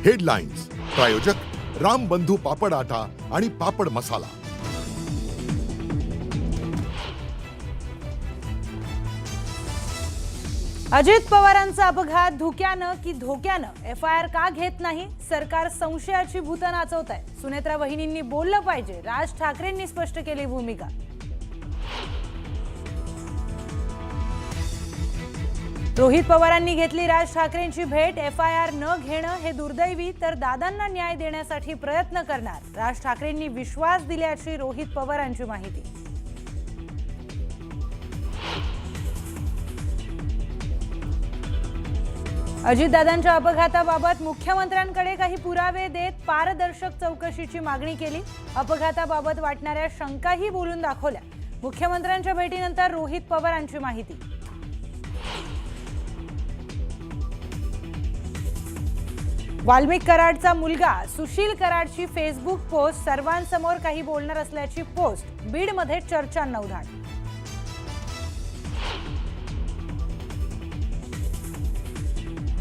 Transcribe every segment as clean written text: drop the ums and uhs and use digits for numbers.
Headlines प्रायोजक राम बंधू पापड आटा आणि पापड मसाला। अजित पवारांचा अपघात धुक्यानं की धोक्यानं? एफआयआर का घेत नाही? सरकार संशयाची भूत नाचवत आहे। सुनेत्रा वहिनींनी बोललं पाहिजे, राज ठाकरेंनी स्पष्ट केली भूमिका। रोहित पवारांनी घेतली राज ठाकरेंची भेट। एफआयआर न घेणं हे दुर्दैवी, तर दादांना न्याय देण्यासाठी प्रयत्न करणार, राज ठाकरेंनी विश्वास दिल्याची रोहित पवारांची माहिती। अजितदादांच्या अपघाताबाबत मुख्यमंत्र्यांकडे काही पुरावे देत पारदर्शक चौकशीची मागणी केली। अपघाताबाबत वाटणाऱ्या शंकाही बोलून दाखवल्या। मुख्यमंत्र्यांच्या भेटीनंतर रोहित पवारांची माहिती। वाल्मिक कराडचा मुलगा सुशील कराडची फेसबुक पोस्ट, सर्वांसमोर काही बोलणार असल्याची पोस्ट, बीडमध्ये चर्चांना उधाण।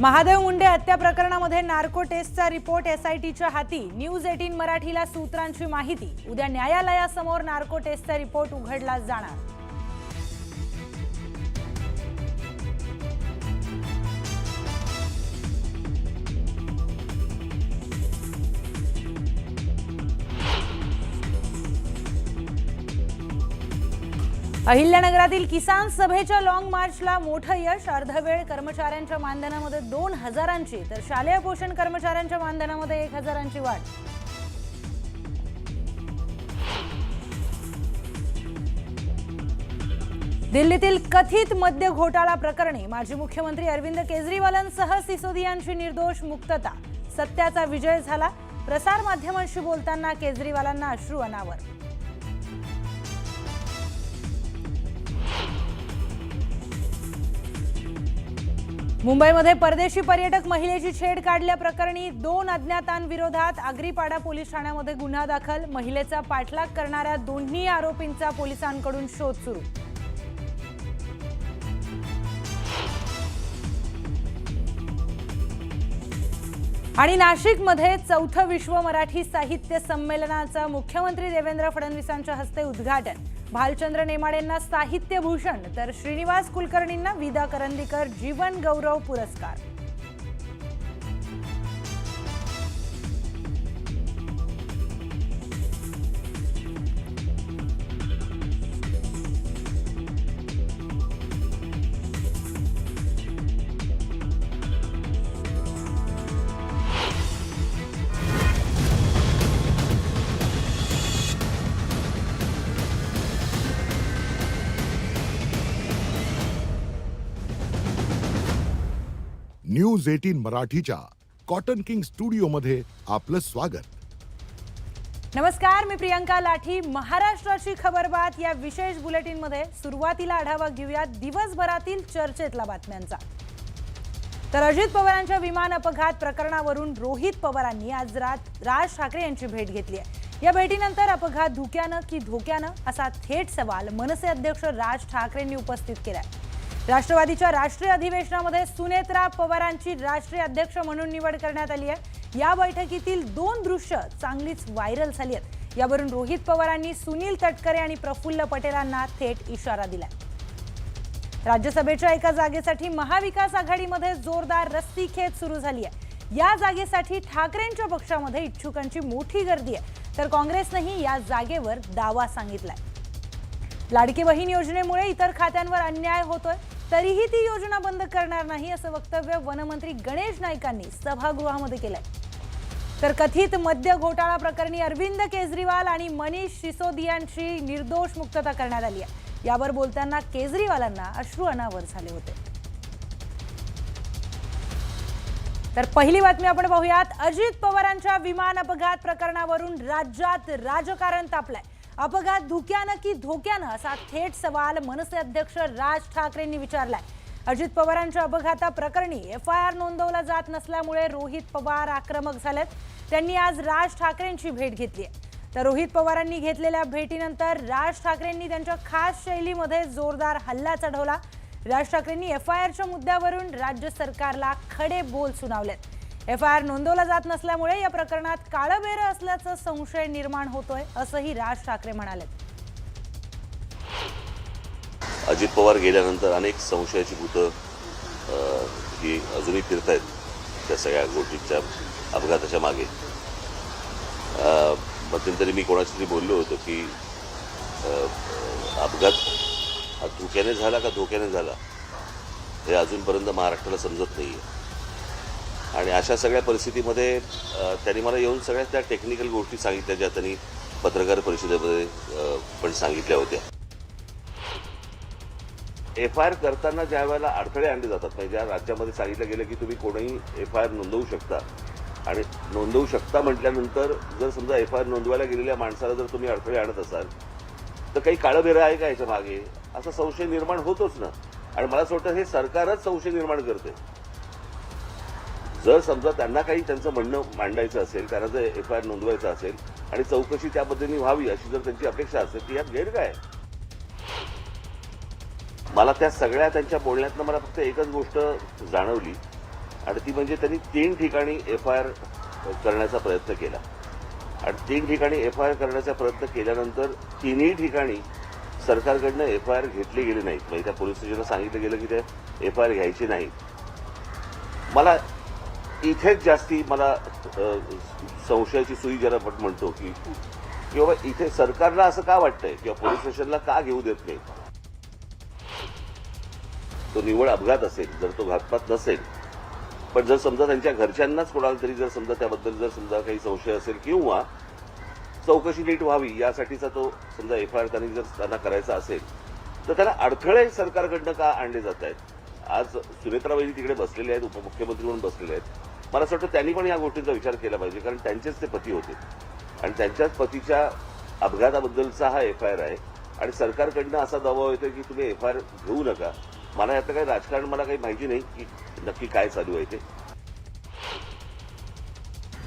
महादेव मुंडे हत्या प्रकरणामध्ये नार्को टेस्टचा रिपोर्ट एसआयटीच्या हाती। न्यूज 18 मराठीला सूत्रांची माहिती। उद्या न्यायालयासमोर नार्को टेस्टचा रिपोर्ट उघडला जाणार। अहिल्यानगरातील किसान सभेच्या लॉंग मार्चला मोठं यश। अर्धवेळ कर्मचाऱ्यांच्या मानधनामध्ये 2000ची, तर शालेय पोषण कर्मचाऱ्यांच्या मानधनामध्ये 1000ची वाढ। दिल्लीतील कथित मद्य घोटाळा प्रकरणी माजी मुख्यमंत्री अरविंद केजरीवालांसह सिसोदियांची निर्दोष मुक्तता। सत्याचा विजय झाला। प्रसार माध्यमांशी बोलताना केजरीवालांना अश्रू अनावर। मुंबईमध्ये परदेशी पर्यटक महिलेची छेड काढल्याप्रकरणी 2 अज्ञातांविरोधात आगरीपाडा पोलीस ठाण्यामध्ये गुन्हा दाखल। महिलेचा पाठलाग करणाऱ्या दोन्ही आरोपींचा पोलिसांकडून शोध सुरू। आणि नाशिकमध्ये 4थं विश्व मराठी साहित्य संमेलनाचं मुख्यमंत्री देवेंद्र फडणवीसांच्या हस्ते उद्घाटन। भालचंद्र नेमाडेंना साहित्य भूषण, तर श्रीनिवास कुलकर्णींना विदा करंदीकर जीवन गौरव पुरस्कार। न्यूज 18 मराठीच्या कॉटन किंग स्टुडिओमध्ये आपलं स्वागत। नमस्कार, मी प्रियंका लाठी। महाराष्ट्राची खबरबात या विशेष बुलेटिनमध्ये सुरुवातीला आढावा घेऊया दिवसभरातील चर्चेतल्या बातम्यांचा। तर अजित पवारांच्या विमान अपघात प्रकरणावरून रोहित पवारांनी आज राज ठाकरे यांची भेट घेतली आहे। या भेटीनंतर अपघात धुक्यानं की धोक्यानं असा थेट सवाल मनसे अध्यक्ष राज ठाकरेंनी उपस्थित केलाय। राष्ट्रवादीच्या राष्ट्रीय अधिवेशनामध्ये सुनेत्रा पवारांची राष्ट्रीय अध्यक्ष म्हणून निवड करण्यात आली आहे। या बैठकीतील 2 दृश्य चांगलीच व्हायरल झाली आहेत। यावरून रोहित पवारांनी सुनील तटकरे आणि प्रफुल्ल पटेलांना थेट इशारा दिलाय। राज्यसभेच्या एका जागेसाठी महाविकास आघाडीमध्ये जोरदार रस्सीखेच सुरू झाली आहे। या जागेसाठी ठाकरेंच्या पक्षामध्ये इच्छुकांची मोठी गर्दी आहे, तर काँग्रेसनेही या जागेवर दावा सांगितलाय। लाडकी बहीण योजनेमुळे इतर खात्यांवर अन्याय होतोय, तरीही ती योजना बंद करणार नाही, असं वक्तव्य वनमंत्री गणेश नाईकांनी सभागृहामध्ये केलंय। तर कथित मद्य घोटाळा प्रकरणी अरविंद केजरीवाल आणि मनीष सिसोदियांची निर्दोष मुक्तता करण्यात आली आहे। यावर बोलताना केजरीवालांना अश्रू अनावर झाले होते। तर पहिली बातमी आपण पाहूयात। अजित पवारांच्या विमान अपघात प्रकरणावरून राज्यात राजकारण तापलंय। अपघात धुक्यानं की धोक्यानं असा थेट सवाल मनसे अध्यक्ष राज ठाकरेंनी विचारलाय। अजित पवारांच्या अपघाताप्रकरणी एफआयआर नोंदवला जात नसल्यामुळे रोहित पवार आक्रमक झालेत। त्यांनी आज राज ठाकरेंची भेट घेतली आहे। तर रोहित पवारांनी घेतलेल्या भेटीनंतर राज ठाकरेंनी त्यांच्या खास शैलीमध्ये जोरदार हल्ला चढवला। राज ठाकरेंनी एफआयआरच्या मुद्द्यावरून राज्य सरकारला खडे बोल सुनावलेत। FIR नोंदवला जात नसल्यामुळे या प्रकरणात काळबेरं असल्याचा संशय निर्माण होतोय, असंही राज ठाकरे म्हणाले. अजित पवार गेल्यानंतर अनेक संशयाची भूतं ही अजूनही फिरत आहेत त्या सगळ्या गोष्टीच्या अपघाताच्या मागे. मध्यंतरी मी कोणाशी तरी बोललो होतो की अपघात हा धोक्याने झाला का धोक्याने झाला हे अजूनपर्यंत महाराष्ट्राला समजत नाही आहे. आणि अशा सगळ्या परिस्थितीमध्ये त्यांनी मला येऊन सगळ्या त्या टेक्निकल गोष्टी सांगितल्या ज्या त्यांनी पत्रकार परिषदेमध्ये पण सांगितल्या होत्या. FIR करताना ज्या वेळेला अडथळे आणले जातात, म्हणजे ज्या राज्यामध्ये सांगितलं गेलं की तुम्ही कोणीही FIR नोंदवू शकता, आणि नोंदवू शकता म्हटल्यानंतर जर समजा FIR नोंदवायला गेलेल्या माणसाला जर तुम्ही अडथळे आणत असाल तर काही काळबेरं आहे का याच्या मागे, असा संशय निर्माण होतोच ना. आणि मला असं वाटतं हे सरकारच संशय निर्माण करते. जर समजा त्यांना काही त्यांचं म्हणणं मांडायचं असेल, त्यांना जर FIR नोंदवायचं असेल आणि चौकशी त्या पद्धतीने व्हावी अशी जर त्यांची अपेक्षा असेल तर यात गैर काय. मला त्या सगळ्या त्यांच्या बोलण्यातनं मला फक्त एकच गोष्ट जाणवली, आणि ती म्हणजे त्यांनी 3 ठिकाणी FIR करण्याचा प्रयत्न केला. आणि 3 ठिकाणी FIR करण्याचा प्रयत्न केल्यानंतर 3ही ठिकाणी सरकारकडनं FIR घेतली गेली नाहीत. म्हणजे त्या पोलीस स्टेशनला सांगितलं गेलं की ते FIR घ्यायची नाही. मला इथेच जास्ती मला संशयाची सुई ज्याला आपण म्हणतो की बाबा इथे सरकारला असं का वाटतंय किंवा पोलीस स्टेशनला का घेऊ देत नाही. तो निव्वळ अपघात असेल, जर तो घातपात नसेल, पण जर समजा त्यांच्या घरच्यांनाच कोणाला तरी जर समजा त्याबद्दल जर समजा काही संशय असेल किंवा चौकशी नीट व्हावी यासाठीचा तो समजा FIR त्यांनी जर त्यांना करायचा असेल तर त्याला अडथळे सरकारकडनं का आणले जात आहेत. आज सुनेत्राबाई तिकडे बसलेले आहेत, उपमुख्यमंत्री म्हणून बसलेले आहेत. मला असं वाटतं त्यांनी पण या गोष्टींचा विचार केला पाहिजे, कारण त्यांचेच ते पती होते आणि त्यांच्याच पतीच्या अपघाताबद्दलचा हा FIR आहे. आणि सरकारकडनं असा दबाव येतो की तुम्ही FIR घेऊ नका. मला यातलं काही राजकारण मला काही माहिती नाही की नक्की काय चालू आहे ते.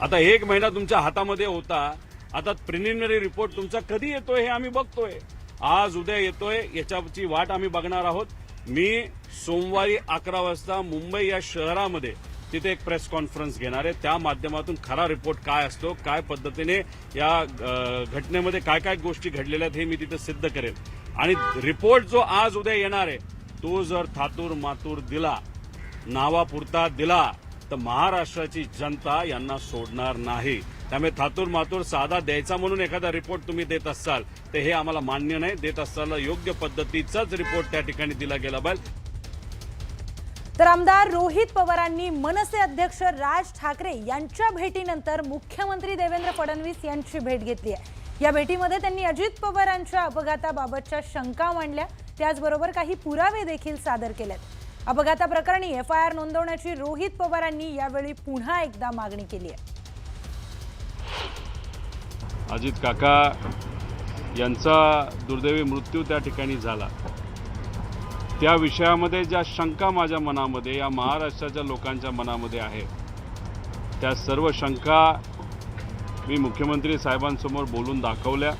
आता 1 महिना तुमच्या हातामध्ये होता, आता प्रिलिमिनरी रिपोर्ट तुमचा कधी येतोय हे आम्ही बघतोय. आज उद्या येतोय, याच्याची वाट आम्ही बघणार आहोत. मी सोमवारी 11 वाजता मुंबई या शहरामध्ये तिथे एक प्रेस कॉन्फरन्स घेणार आहे. त्या माध्यमातून खरा रिपोर्ट काय असतो, काय पद्धतीने या घटनेमध्ये काय काय गोष्टी घडलेल्या आहेत हे मी तिथे सिद्ध करेन. आणि रिपोर्ट जो आज उद्या येणार आहे तो जर थातूर मातूर दिला, नावापुरता दिला, तर महाराष्ट्राची जनता यांना सोडणार नाही. त्यामुळे थातूर मातूर साधा द्यायचा म्हणून एखादा रिपोर्ट तुम्ही देत असाल तर हे आम्हाला मान्य नाही. देत असताना योग्य पद्धतीचाच रिपोर्ट त्या ठिकाणी दिला गेला पाहिजे. तर आमदार रोहित पवारांनी मनसे अध्यक्ष राज ठाकरे यांच्या भेटीनंतर मुख्यमंत्री देवेंद्र फडणवीस यांची भेट घेतली आहे. या भेटीमध्ये त्यांनी अजित पवारांच्या अपघाताबाबतच्या शंका मांडल्या, त्याचबरोबर काही पुरावे देखील सादर केलेत. अपघाताप्रकरणी FIR नोंदवण्याची रोहित पवारांनी यावेळी पुन्हा एकदा मागणी केली आहे. अजित काका यांचा दुर्दैवी मृत्यू त्या ठिकाणी झाला. त्या विषयामध्ये ज्या शंका माझ्या मनामध्ये, या महाराष्ट्राच्या लोकांच्या मनामध्ये आहेत, त्या सर्व शंका मी मुख्यमंत्री साहेबांसमोर बोलून दाखवल्या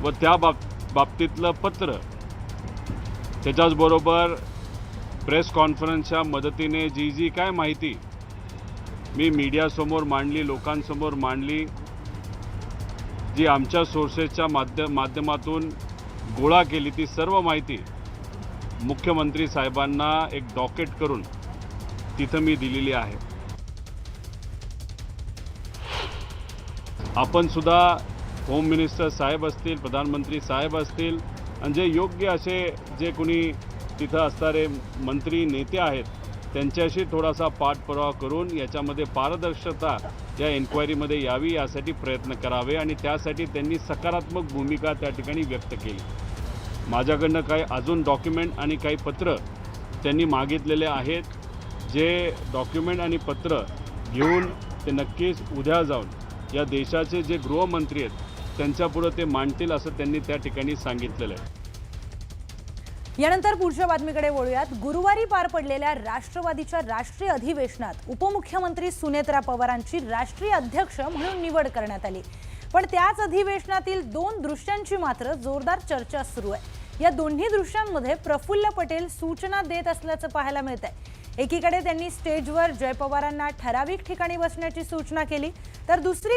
व त्या बाबतीतलं पत्र, त्याच्याचबरोबर प्रेस कॉन्फरन्सच्या मदतीने जी काय माहिती मी मीडियासमोर मांडली, लोकांसमोर मांडली, जी आमच्या सोर्सेसच्या माध्यमातून गोळा केली, ती सर्व माहिती मुख्यमंत्री साहेबांना एक डॉकेट करून तिथं मी दिलेली आहे. आपण सुद्धा होम मिनिस्टर साहेब असतील, प्रधानमंत्री साहेब असतील आणि जे योग्य असे जे कोणी तिथं असणारे मंत्री नेते आहेत त्यांच्याशी थोडासा पाठपुरावा करून याच्यामध्ये पारदर्शकता या एन्क्वायरीमध्ये यावी यासाठी प्रयत्न करावे आणि त्यासाठी त्यांनी सकारात्मक भूमिका त्या ठिकाणी व्यक्त केली. माझ्याकडनं काही अजून डॉक्युमेंट आणि काही पत्र त्यांनी मागितलेले आहेत. जे डॉक्युमेंट आणि पत्र घेऊन ते नक्कीच उद्या जाऊन या देशाचे जे गृहमंत्री आहेत त्यांच्यापुढे ते मांडतील असं त्यांनी त्या ठिकाणी सांगितलेलं आहे. यानंतर पुढच्या बातमीकडे वळूयात. गुरुवारी पार पडलेल्या राष्ट्रवादीच्या राष्ट्रीय अधिवेशनात उपमुख्यमंत्री सुनेत्रा पवारांची राष्ट्रीय अध्यक्ष म्हणून निवड करण्यात आली. पण त्याच अधिवेशनातील 2 दृश्यांची मात्र जोरदार चर्चा सुरू आहे. या दोन्ही दृश्यांमध्ये प्रफुल्ल पटेल सूचना देत असल्याचं पाहायला मिळतंय. एकीकडे त्यांनी स्टेजवर जय पवारांना ठराविक ठिकाणी बसण्याची सूचना केली, तर दुसरीकडे